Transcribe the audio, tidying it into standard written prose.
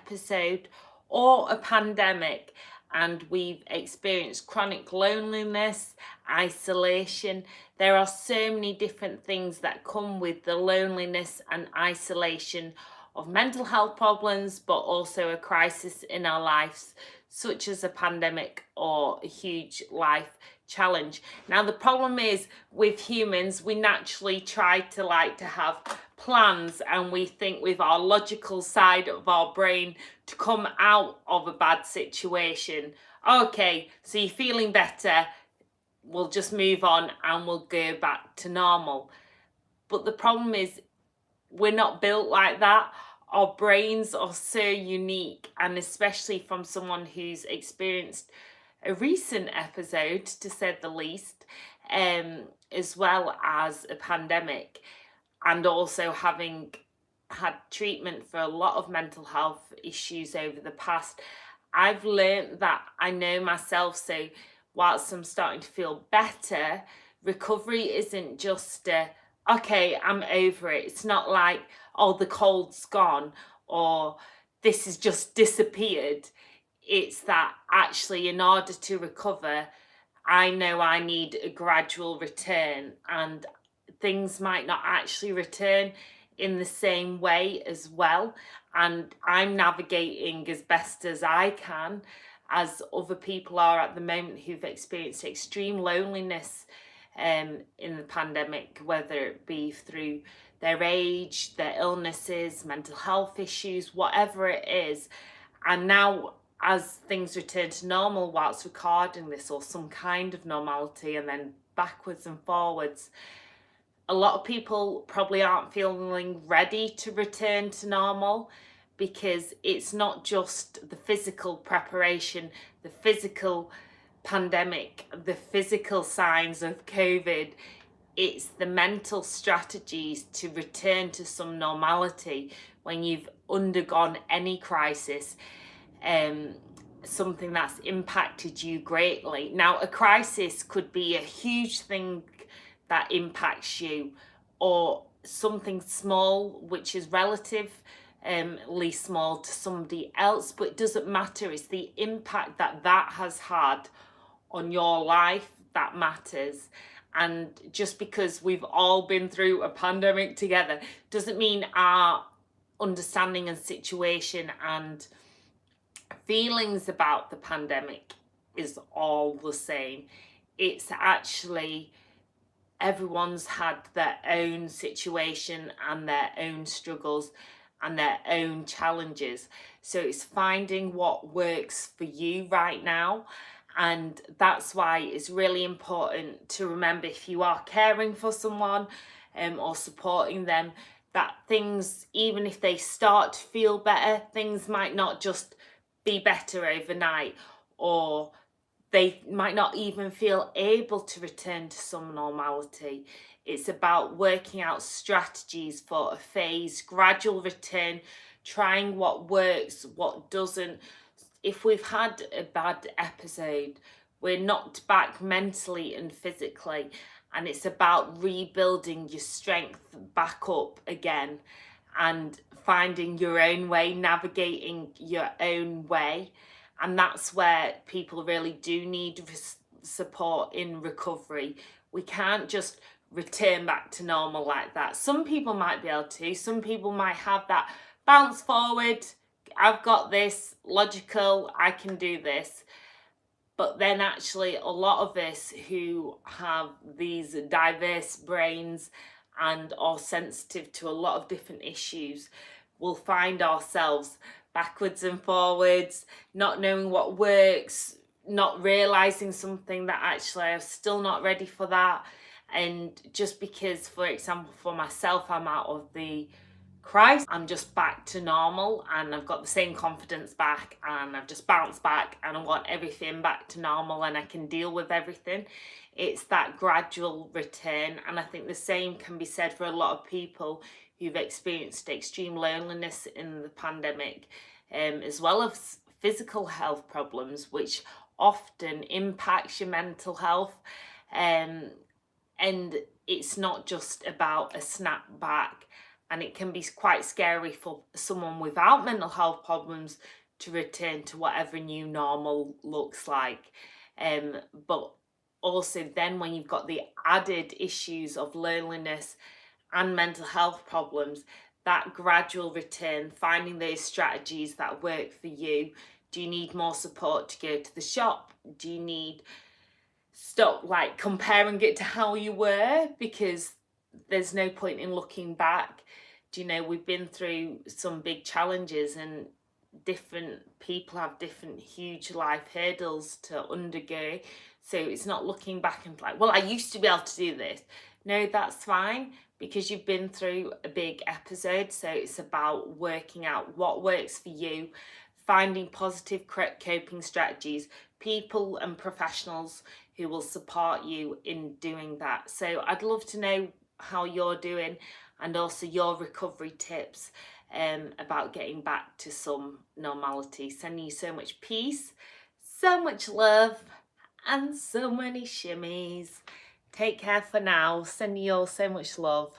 episode or a pandemic and we've experienced chronic loneliness, isolation. There are so many different things that come with the loneliness and isolation of mental health problems, but also a crisis in our lives, such as a pandemic or a huge life challenge. Now, the problem is with humans, we naturally try to have plans, and we think with our logical side of our brain to come out of a bad situation. Okay, so you're feeling better, we'll just move on and we'll go back to normal. But the problem is we're not built like that. Our brains are so unique, and especially from someone who's experienced a recent episode, to say the least, as well as a pandemic, and also having had treatment for a lot of mental health issues over the past, I've learned that I know myself. So whilst I'm starting to feel better, recovery isn't just okay, I'm over it. It's not like, oh, the cold's gone or this has just disappeared. It's that actually, in order to recover, I know I need a gradual return, and things might not actually return in the same way as well. And I'm navigating as best as I can, as other people are at the moment who've experienced extreme loneliness in the pandemic, whether it be through their age, their illnesses, mental health issues, whatever it is. And now, as things return to normal whilst recording this, or some kind of normality, and then backwards and forwards, a lot of people probably aren't feeling ready to return to normal, because it's not just the physical preparation, the physical pandemic, the physical signs of COVID. It's the mental strategies to return to some normality when you've undergone any crisis, something that's impacted you greatly. Now, a crisis could be a huge thing that impacts you, or something small which is relatively small to somebody else, but it doesn't matter. It's the impact that that has had on your life that matters. And just because we've all been through a pandemic together doesn't mean our understanding and situation and feelings about the pandemic is all the same. It's actually, everyone's had their own situation and their own struggles and their own challenges. So it's finding what works for you right now. And that's why it's really important to remember, if you are caring for someone or supporting them, that things, even if they start to feel better, things might not just be better overnight, or they might not even feel able to return to some normality. It's about working out strategies for a phased, gradual return, trying what works, what doesn't. If we've had a bad episode, we're knocked back mentally and physically, and it's about rebuilding your strength back up again and finding your own way, navigating your own way. And that's where people really do need support in recovery. We can't just return back to normal like that. Some people might be able to, some people might have that bounce forward, I've got this, logical, I can do this. But then actually, a lot of us who have these diverse brains and are sensitive to a lot of different issues will find ourselves backwards and forwards, not knowing what works, not realizing something that actually I'm still not ready for that. And just because, for example, for myself, I'm out of the crisis, I'm just back to normal, and I've got the same confidence back, and I've just bounced back, and I want everything back to normal, and I can deal with everything. It's that gradual return. And I think the same can be said for a lot of people who've experienced extreme loneliness in the pandemic, as well as physical health problems, which often impacts your mental health. And it's not just about a snap back and it can be quite scary for someone without mental health problems to return to whatever new normal looks like. But also then when you've got the added issues of loneliness and mental health problems, that gradual return, finding those strategies that work for you. Do you need more support to go to the shop? Do you need stop like comparing it to how you were, because there's no point in looking back. Do you know, we've been through some big challenges and different people have different huge life hurdles to undergo. So it's not looking back and like, well, I used to be able to do this. No, that's fine, because you've been through a big episode. So it's about working out what works for you, finding positive coping strategies, people and professionals who will support you in doing that. So I'd love to know how you're doing and also your recovery tips about getting back to some normality. Sending you so much peace, so much love, and so many shimmies. Take care for now. Sending you all so much love.